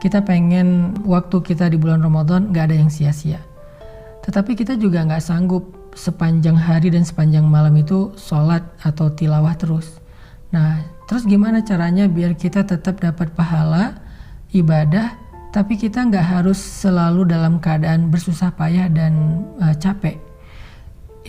Kita pengen waktu kita di bulan Ramadan gak ada yang sia-sia. Tetapi kita juga gak sanggup sepanjang hari dan sepanjang malam itu sholat atau tilawah terus. Nah, terus gimana caranya biar kita tetap dapat pahala ibadah, tapi kita gak harus selalu dalam keadaan bersusah payah dan capek.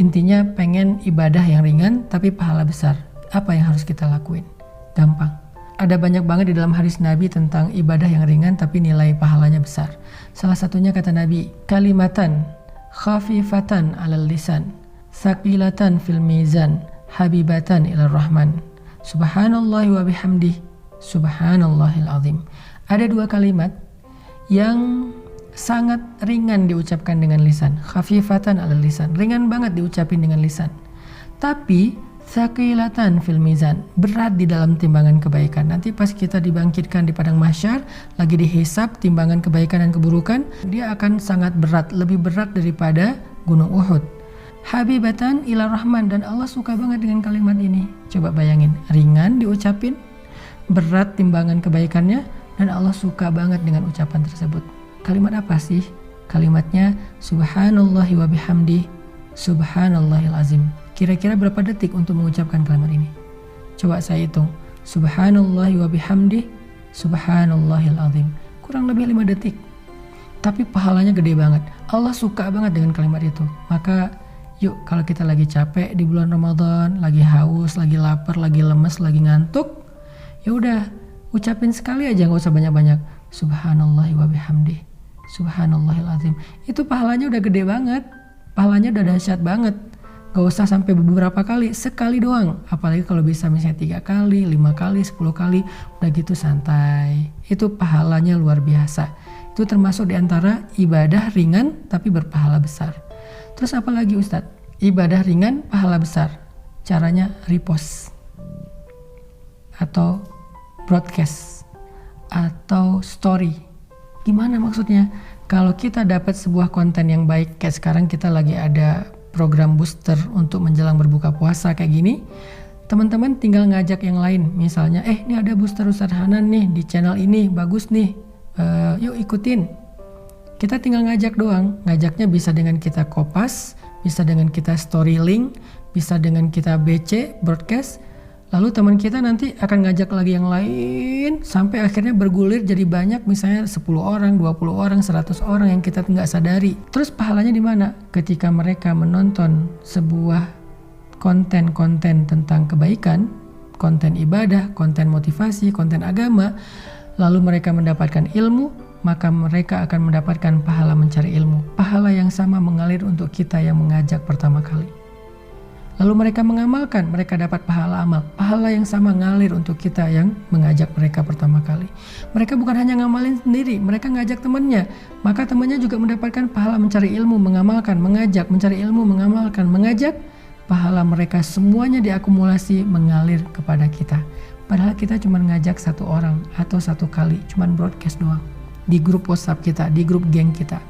Intinya pengen ibadah yang ringan tapi pahala besar. Apa yang harus kita lakuin? Gampang. Ada banyak banget di dalam hadis Nabi tentang ibadah yang ringan tapi nilai pahalanya besar. Salah satunya kata Nabi, kalimatan khafifatan 'alal lisan, tsaqilatan fil mizan, habibatan ilar rahman. Subhanallahi wa bihamdih, subhanallahil azim. Ada dua kalimat yang sangat ringan diucapkan dengan lisan, khafifatan 'alal lisan, ringan banget diucapin dengan lisan. Tapi tsaqilatan fil mizan, berat di dalam timbangan kebaikan. Nanti pas kita dibangkitkan di padang mahsyar, lagi dihisab timbangan kebaikan dan keburukan, dia akan sangat berat, lebih berat daripada gunung Uhud. Habibatan ila rahman, dan Allah suka banget dengan kalimat ini. Coba bayangin, ringan diucapin, berat timbangan kebaikannya, dan Allah suka banget dengan ucapan tersebut. Kalimat apa sih? Kalimatnya subhanallahi wa bihamdih, subhanallahil azim. Kira-kira berapa detik untuk mengucapkan kalimat ini? Coba saya hitung. Subhanallahi wa bihamdih, subhanallahil azim. Kurang lebih 5 detik. Tapi pahalanya gede banget. Allah suka banget dengan kalimat itu. Maka yuk, kalau kita lagi capek di bulan Ramadan, lagi haus, lagi lapar, lagi lemes, lagi ngantuk, ya udah ucapin sekali aja, nggak usah banyak-banyak. Subhanallahi wa bihamdih, subhanallahil azim. Itu pahalanya udah gede banget. Pahalanya udah dahsyat banget. Gak usah sampai beberapa kali, sekali doang. Apalagi kalau bisa misalnya 3 kali, 5 kali, 10 kali, udah gitu santai. Itu pahalanya luar biasa. Itu termasuk diantara ibadah ringan tapi berpahala besar. Terus apa lagi Ustadz? Ibadah ringan, pahala besar. Caranya repost, atau broadcast, atau story. Gimana maksudnya? Kalau kita dapat sebuah konten yang baik, kayak sekarang kita lagi ada program booster untuk menjelang berbuka puasa kayak gini, teman-teman tinggal ngajak yang lain. Misalnya, ini ada booster Ustadz Hanan nih di channel ini, bagus nih, yuk ikutin. Kita tinggal ngajak doang. Ngajaknya bisa dengan kita kopas, bisa dengan kita story link, bisa dengan kita BC, broadcast. Lalu teman kita nanti akan ngajak lagi yang lain, sampai akhirnya bergulir jadi banyak, misalnya 10 orang, 20 orang, 100 orang yang kita nggak sadari. Terus pahalanya di mana? Ketika mereka menonton sebuah konten-konten tentang kebaikan, konten ibadah, konten motivasi, konten agama, lalu mereka mendapatkan ilmu, maka mereka akan mendapatkan pahala mencari ilmu. Pahala yang sama mengalir untuk kita yang mengajak pertama kali. Lalu mereka mengamalkan, mereka dapat pahala amal. Pahala yang sama ngalir untuk kita yang mengajak mereka pertama kali. Mereka bukan hanya ngamalin sendiri, mereka ngajak temannya. Maka temannya juga mendapatkan pahala mencari ilmu, mengamalkan, mengajak, mencari ilmu, mengamalkan, mengajak. Pahala mereka semuanya diakumulasi mengalir kepada kita. Padahal kita cuma ngajak 1 orang atau 1 kali, cuma broadcast doang. Di grup WhatsApp kita, di grup geng kita.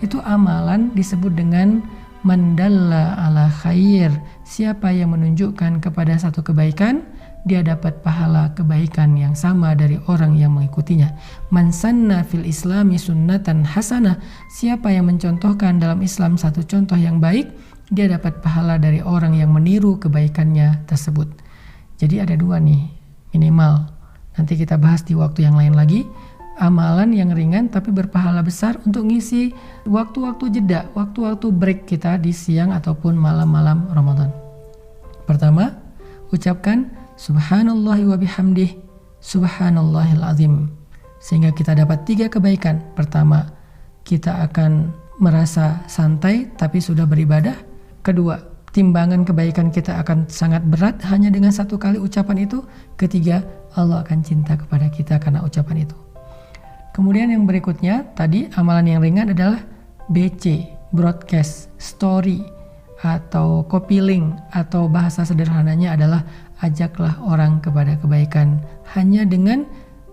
Itu amalan disebut dengan mandalla ala khair. Siapa yang menunjukkan kepada satu kebaikan, dia dapat pahala kebaikan yang sama dari orang yang mengikutinya. Man sanna fil islami sunnatan hasanah. Siapa yang mencontohkan dalam Islam satu contoh yang baik, dia dapat pahala dari orang yang meniru kebaikannya tersebut. Jadi ada 2 nih minimal. Nanti kita bahas di waktu yang lain lagi. Amalan yang ringan tapi berpahala besar untuk ngisi waktu-waktu jeda, waktu-waktu break kita di siang ataupun malam-malam Ramadan. Pertama, ucapkan subhanallahi wa bihamdih, subhanallahil azim. Sehingga kita dapat 3 kebaikan. Pertama, kita akan merasa santai tapi sudah beribadah. Kedua, timbangan kebaikan kita akan sangat berat hanya dengan 1 kali ucapan itu. Ketiga, Allah akan cinta kepada kita karena ucapan itu. Kemudian yang berikutnya, tadi amalan yang ringan adalah BC, broadcast, story, atau copy link, atau bahasa sederhananya adalah ajaklah orang kepada kebaikan. Hanya dengan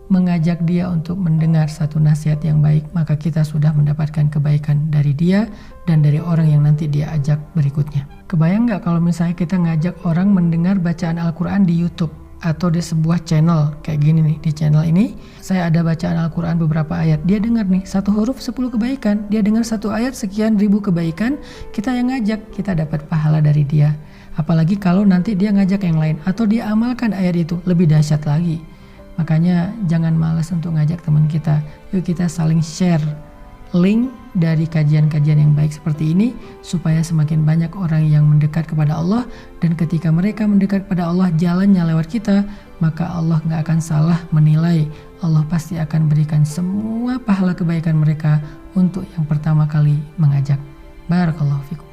mengajak dia untuk mendengar satu nasihat yang baik, maka kita sudah mendapatkan kebaikan dari dia dan dari orang yang nanti dia ajak berikutnya. Kebayang nggak kalau misalnya kita ngajak orang mendengar bacaan Al-Quran di YouTube? atau di sebuah channel kayak gini nih. Di channel ini saya ada bacaan Al-Quran beberapa ayat, dia dengar nih 1 huruf 10 kebaikan, dia dengar 1 ayat sekian ribu kebaikan, kita yang ngajak, kita dapat pahala dari dia. Apalagi kalau nanti dia ngajak yang lain atau dia amalkan ayat itu, lebih dahsyat lagi. Makanya jangan malas untuk ngajak teman kita, yuk kita saling share link dari kajian-kajian yang baik seperti ini supaya semakin banyak orang yang mendekat kepada Allah, dan ketika mereka mendekat kepada Allah jalannya lewat kita, maka Allah gak akan salah menilai. Allah pasti akan berikan semua pahala kebaikan mereka untuk yang pertama kali mengajak. Barakallahu fikum.